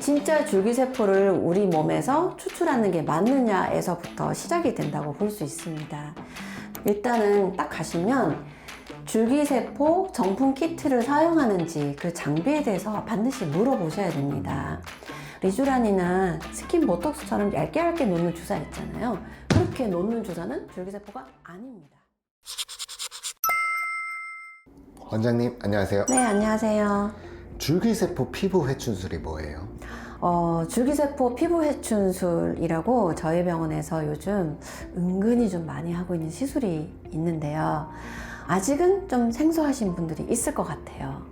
진짜 줄기세포를 우리 몸에서 추출하는 게 맞느냐에서부터 시작이 된다고 볼 수 있습니다. 일단은 딱 가시면 줄기세포 정품 키트를 사용하는지 그 장비에 대해서 반드시 물어보셔야 됩니다. 리쥬란이나 스킨 보톡스처럼 얇게 놓는 주사 있잖아요. 그렇게 놓는 주사는 줄기세포가 아닙니다. 원장님 안녕하세요. 네, 안녕하세요. 줄기세포 피부 회춘술이 뭐예요? 줄기세포 피부 회춘술이라고 저희 병원에서 요즘 은근히 좀 많이 하고 있는 시술이 있는데요. 아직은 좀 생소하신 분들이 있을 것 같아요.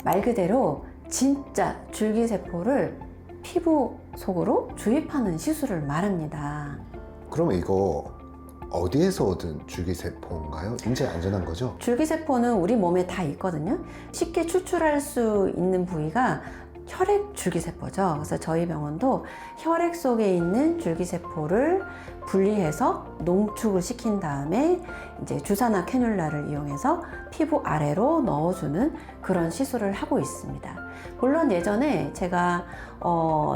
말 그대로 진짜 줄기세포를 피부 속으로 주입하는 시술을 말합니다. 그럼 이거 어디에서 얻은 줄기세포인가요? 인체 안전한 거죠? 줄기세포는 우리 몸에 다 있거든요. 쉽게 추출할 수 있는 부위가 혈액 줄기세포죠. 그래서 저희 병원도 혈액 속에 있는 줄기세포를 분리해서 농축을 시킨 다음에 이제 주사나 캐뉼라를 이용해서 피부 아래로 넣어주는 그런 시술을 하고 있습니다. 물론 예전에 제가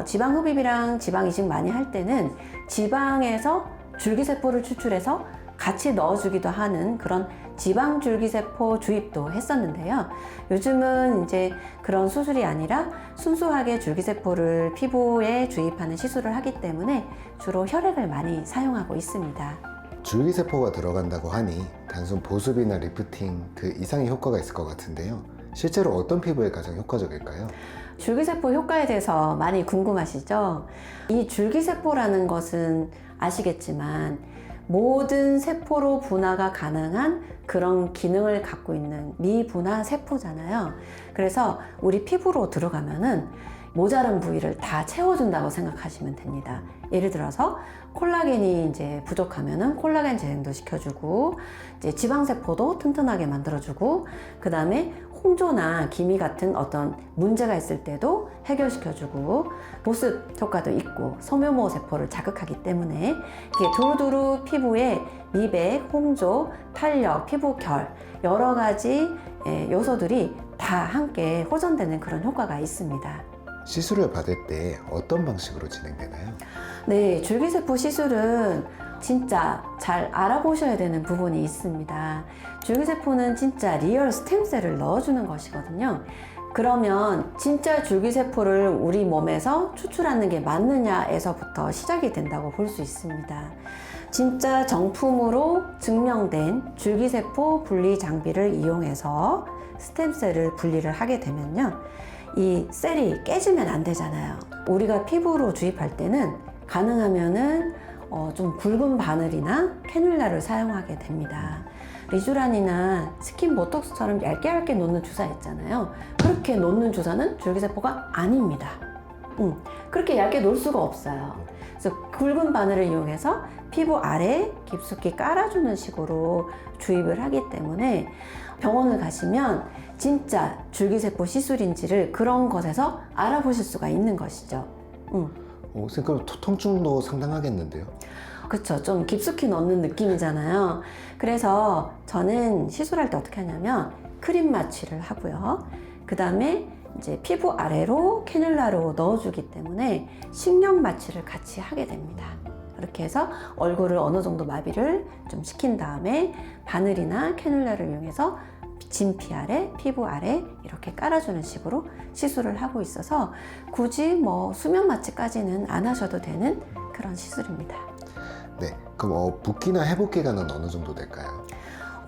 지방 흡입이랑 지방 이식 많이 할 때는 지방에서 줄기세포를 추출해서 같이 넣어주기도 하는 그런 지방 줄기세포 주입도 했었는데요. 요즘은 이제 그런 수술이 아니라 순수하게 줄기세포를 피부에 주입하는 시술을 하기 때문에 주로 혈액을 많이 사용하고 있습니다. 줄기세포가 들어간다고 하니 단순 보습이나 리프팅 그 이상의 효과가 있을 것 같은데요. 실제로 어떤 피부에 가장 효과적일까요? 줄기세포 효과에 대해서 많이 궁금하시죠? 이 줄기세포라는 것은 아시겠지만 모든 세포로 분화가 가능한 그런 기능을 갖고 있는 미분화 세포잖아요. 그래서 우리 피부로 들어가면은 모자란 부위를 다 채워준다고 생각하시면 됩니다. 예를 들어서 콜라겐이 이제 부족하면은 콜라겐 재생도 시켜주고, 이제 지방세포도 튼튼하게 만들어주고, 그 다음에 홍조나 기미 같은 어떤 문제가 있을 때도 해결시켜주고, 보습 효과도 있고, 소묘모 세포를 자극하기 때문에 이게 두루두루 피부에 미백, 홍조, 탄력, 피부결 여러 가지 요소들이 다 함께 호전되는 그런 효과가 있습니다. 시술을 받을 때 어떤 방식으로 진행되나요? 네, 줄기세포 시술은 진짜 잘 알아보셔야 되는 부분이 있습니다. 줄기세포는 진짜 리얼 스템셀을 넣어주는 것이거든요. 그러면 진짜 줄기세포를 우리 몸에서 추출하는 게 맞느냐에서부터 시작이 된다고 볼 수 있습니다. 진짜 정품으로 증명된 줄기세포 분리 장비를 이용해서 스템셀을 분리를 하게 되면요, 이 셀이 깨지면 안 되잖아요. 우리가 피부로 주입할 때는 가능하면은 좀 굵은 바늘이나 캐뉼라를 사용하게 됩니다. 리쥬란이나 스킨 보톡스처럼 얇게 놓는 주사 있잖아요. 그렇게 놓는 주사는 줄기세포가 아닙니다. 그렇게 얇게 놓을 수가 없어요. 그래서 굵은 바늘을 이용해서 피부 아래 깊숙이 깔아주는 식으로 주입을 하기 때문에 병원을 가시면 진짜 줄기세포 시술인지를 그런 것에서 알아보실 수가 있는 것이죠. 선생님 그럼 통증도 상당하겠는데요? 그쵸. 좀 깊숙이 넣는 느낌이잖아요. 그래서 저는 시술할 때 어떻게 하냐면 크림 마취를 하고요. 그 다음에 이제 피부 아래로 캐뉼라로 넣어주기 때문에 식력 마취를 같이 하게 됩니다. 그렇게 해서 얼굴을 어느 정도 마비를 좀 시킨 다음에 바늘이나 캐뉼라를 이용해서 진피 아래, 피부 아래 이렇게 깔아주는 식으로 시술을 하고 있어서 굳이 뭐 수면 마취까지는 안 하셔도 되는 그런 시술입니다. 네, 그럼 붓기나 회복 기간은 어느 정도 될까요?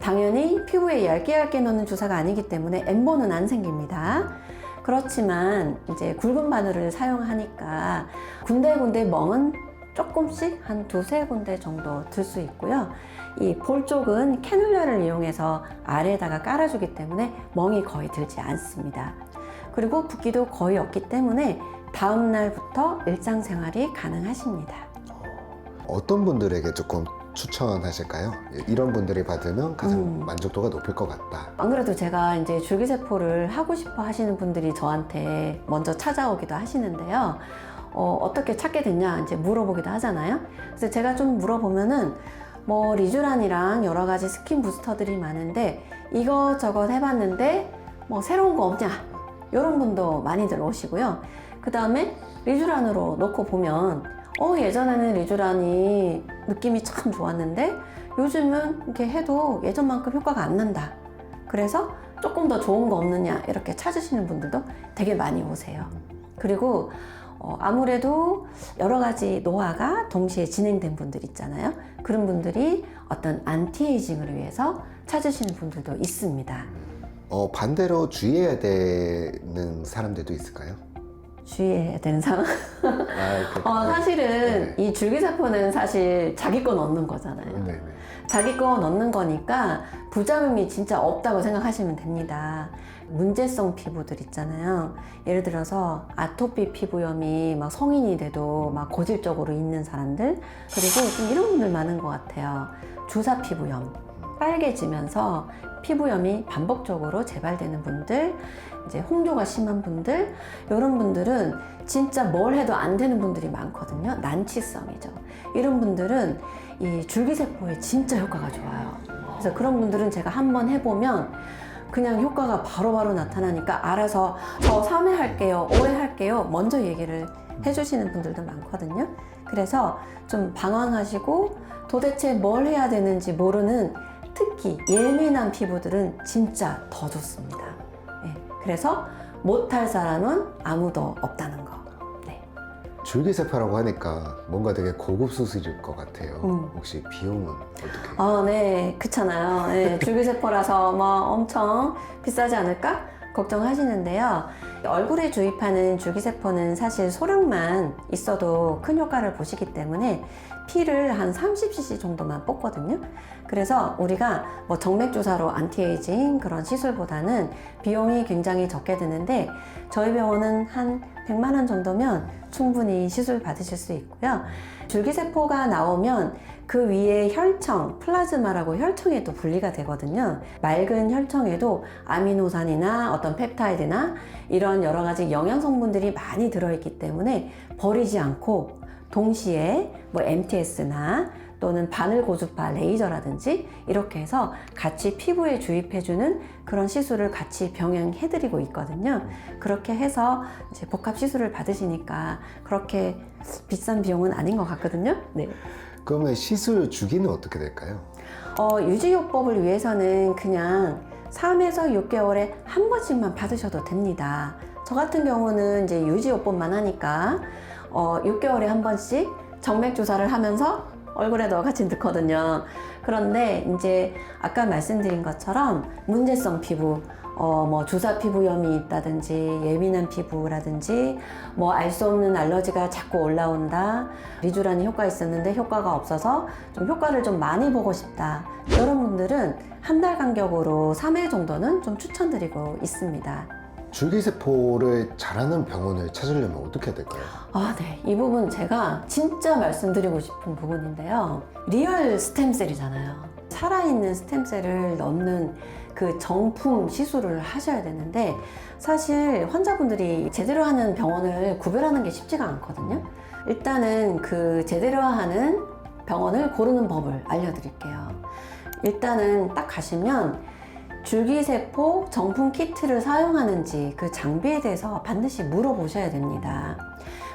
당연히 피부에 얇게 놓는 주사가 아니기 때문에 엠보는 안 생깁니다. 그렇지만 이제 굵은 바늘을 사용하니까 군데군데 멍은 조금씩 한 두세 군데 정도 들 수 있고요. 이 볼 쪽은 캐뉼라를 이용해서 아래에다가 깔아주기 때문에 멍이 거의 들지 않습니다. 그리고 붓기도 거의 없기 때문에 다음 날부터 일상생활이 가능하십니다. 어떤 분들에게 조금 추천하실까요? 이런 분들이 받으면 가장 만족도가 높을 것 같다. 안 그래도 제가 이제 줄기세포를 하고 싶어 하시는 분들이 저한테 먼저 찾아오기도 하시는데요. 어떻게 찾게 됐냐 이제 물어보기도 하잖아요. 그래서 제가 좀 물어보면은 뭐 리쥬란이랑 여러 가지 스킨 부스터들이 많은데 이것저것 해봤는데 뭐 새로운 거 없냐 이런 분도 많이들 오시고요. 그 다음에 리쥬란으로 놓고 보면 예전에는 리쥬란이 느낌이 참 좋았는데 요즘은 이렇게 해도 예전만큼 효과가 안 난다. 그래서 조금 더 좋은 거 없느냐 이렇게 찾으시는 분들도 되게 많이 오세요. 그리고 아무래도 여러 가지 노화가 동시에 진행된 분들 있잖아요. 그런 분들이 어떤 안티에이징을 위해서 찾으시는 분들도 있습니다. 반대로 주의해야 되는 사람들도 있을까요? 주의해야 되는 상황? 그렇군요. 사실은 이 줄기세포는 사실 자기 거 넣는 거잖아요. 네네. 자기 거 넣는 거니까 부작용이 진짜 없다고 생각하시면 됩니다. 문제성 피부들 있잖아요. 예를 들어서 아토피 피부염이 막 성인이 돼도 막 고질적으로 있는 사람들, 그리고 좀 이런 분들 많은 것 같아요. 주사 피부염, 빨개지면서 피부염이 반복적으로 재발되는 분들, 이제 홍조가 심한 분들, 이런 분들은 진짜 뭘 해도 안 되는 분들이 많거든요. 난치성이죠. 이런 분들은 이 줄기세포에 진짜 효과가 좋아요. 그래서 그런 분들은 제가 한번 해보면 그냥 효과가 바로바로 나타나니까 알아서 저 3회 할게요, 5회 할게요 먼저 얘기를 해주시는 분들도 많거든요. 그래서 좀 방황하시고 도대체 뭘 해야 되는지 모르는 특히 예민한 피부들은 진짜 더 좋습니다. 그래서 못할 사람은 아무도 없다는 거. 줄기세포라고 하니까 뭔가 되게 고급 수술일 것 같아요. 혹시 비용은 어떻게? 네, 그렇잖아요. 네, 줄기세포라서 뭐 엄청 비싸지 않을까 걱정하시는데요. 얼굴에 주입하는 줄기세포는 사실 소량만 있어도 큰 효과를 보시기 때문에 피를 한 30cc 정도만 뽑거든요. 그래서 우리가 뭐 정맥주사로 안티에이징 그런 시술보다는 비용이 굉장히 적게 드는데 저희 병원은 한 100만 원 정도면 충분히 시술 받으실 수 있고요. 줄기세포가 나오면 그 위에 혈청, 플라즈마라고 혈청에 또 분리가 되거든요. 맑은 혈청에도 아미노산이나 어떤 펩타이드나 이런 여러 가지 영양 성분들이 많이 들어있기 때문에 버리지 않고 동시에 뭐 MTS나 또는 바늘 고주파 레이저라든지 이렇게 해서 같이 피부에 주입해주는 그런 시술을 같이 병행해드리고 있거든요. 그렇게 해서 이제 복합 시술을 받으시니까 그렇게 비싼 비용은 아닌 것 같거든요. 네. 그러면 시술 주기는 어떻게 될까요? 유지요법을 위해서는 그냥 3에서 6개월에 한 번씩만 받으셔도 됩니다. 저 같은 경우는 이제 유지요법만 하니까 6개월에 한 번씩 정맥주사를 하면서 얼굴에도 같이 넣거든요. 그런데 이제 아까 말씀드린 것처럼 문제성 피부, 뭐 주사 피부염이 있다든지 예민한 피부라든지 뭐 알 수 없는 알러지가 자꾸 올라온다, 리쥬란이 효과 있었는데 효과가 없어서 좀 효과를 좀 많이 보고 싶다, 이런 분들은 한 달 간격으로 3회 정도는 좀 추천드리고 있습니다. 줄기세포를 잘하는 병원을 찾으려면 어떻게 해야 될까요? 네. 이 부분 제가 진짜 말씀드리고 싶은 부분인데요. 리얼 스템셀이잖아요. 살아있는 스템셀을 넣는 그 정품 시술을 하셔야 되는데 사실 환자분들이 제대로 하는 병원을 구별하는 게 쉽지가 않거든요. 일단은 그 제대로 하는 병원을 고르는 법을 알려드릴게요. 일단은 딱 가시면 줄기세포 정품 키트를 사용하는지 그 장비에 대해서 반드시 물어보셔야 됩니다.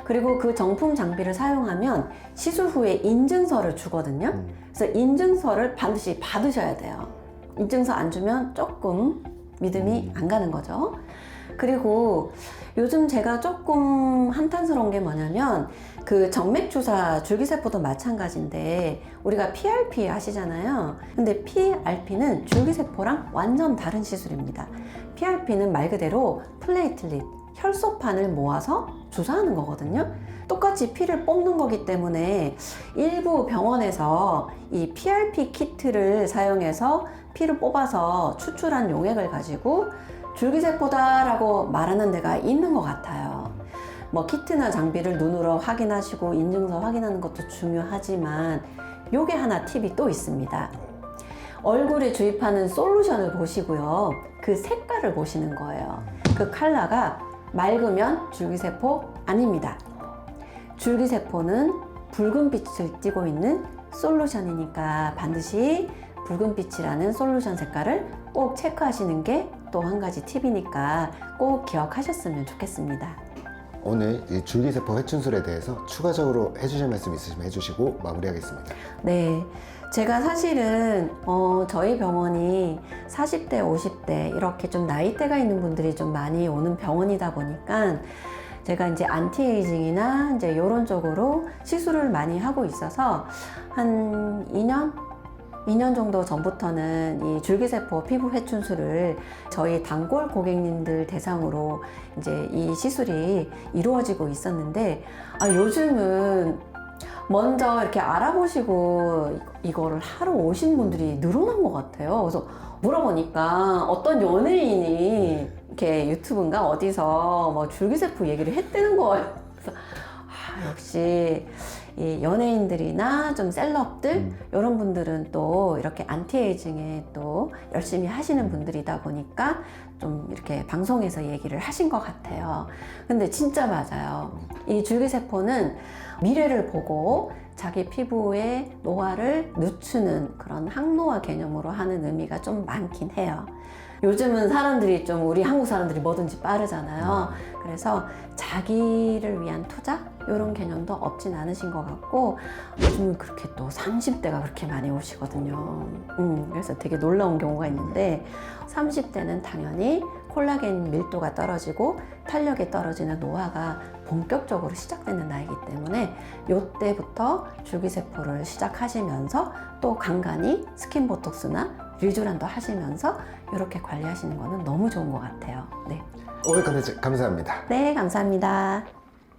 그리고 그 정품 장비를 사용하면 시술 후에 인증서를 주거든요. 그래서 인증서를 반드시 받으셔야 돼요. 인증서 안 주면 조금 믿음이 안 가는 거죠. 그리고 요즘 제가 조금 한탄스러운 게 뭐냐면 그 정맥주사 줄기세포도 마찬가지인데 우리가 PRP 아시잖아요. 근데 PRP는 줄기세포랑 완전 다른 시술입니다. PRP는 말 그대로 플레이틀릿, 혈소판을 모아서 주사하는 거거든요. 똑같이 피를 뽑는 거기 때문에 일부 병원에서 이 PRP 키트를 사용해서 피를 뽑아서 추출한 용액을 가지고 줄기세포다라고 말하는 데가 있는 것 같아요. 뭐 키트나 장비를 눈으로 확인하시고 인증서 확인하는 것도 중요하지만 요게 하나 팁이 또 있습니다. 얼굴에 주입하는 솔루션을 보시고요. 그 색깔을 보시는 거예요. 그 컬러가 맑으면 줄기세포 아닙니다. 줄기세포는 붉은 빛을 띠고 있는 솔루션이니까 반드시 붉은 빛이라는 솔루션 색깔을 꼭 체크하시는 게 또 한 가지 팁이니까 꼭 기억하셨으면 좋겠습니다. 오늘 이 줄기세포 회춘술에 대해서 추가적으로 해주실 말씀 있으시면 해주시고 마무리하겠습니다. 네. 제가 사실은 저희 병원이 40대, 50대 이렇게 좀 나이대가 있는 분들이 좀 많이 오는 병원이다 보니까 제가 이제 안티에이징이나 이제 이런 쪽으로 시술을 많이 하고 있어서 한 2년 정도 전부터는 이 줄기세포 피부 회춘술을 저희 단골 고객님들 대상으로 이제 이 시술이 이루어지고 있었는데, 요즘은 먼저 이렇게 알아보시고 이거를 하러 오신 분들이 늘어난 것 같아요. 그래서 물어보니까 어떤 연예인이 이렇게 유튜브인가 어디서 뭐 줄기세포 얘기를 했다는 거예요. 그래서 역시 이 연예인들이나 좀 셀럽들 이런 분들은 또 이렇게 안티에이징에 또 열심히 하시는 분들이다 보니까 좀 이렇게 방송에서 얘기를 하신 것 같아요. 근데 진짜 맞아요. 이 줄기세포는 미래를 보고 자기 피부의 노화를 늦추는 그런 항노화 개념으로 하는 의미가 좀 많긴 해요. 요즘은 사람들이 좀 우리 한국 사람들이 뭐든지 빠르잖아요. 그래서 자기를 위한 투자? 이런 개념도 없진 않으신 것 같고, 요즘은 그렇게 또 30대가 그렇게 많이 오시거든요. 그래서 되게 놀라운 경우가 있는데, 30대는 당연히 콜라겐 밀도가 떨어지고 탄력이 떨어지는 노화가 본격적으로 시작되는 나이기 때문에 이때부터 줄기세포를 시작하시면서 또 간간히 스킨보톡스나 리쥬란도 하시면서 이렇게 관리하시는 거는 너무 좋은 것 같아요. 네. 오늘 컨텐츠 감사합니다. 네, 감사합니다.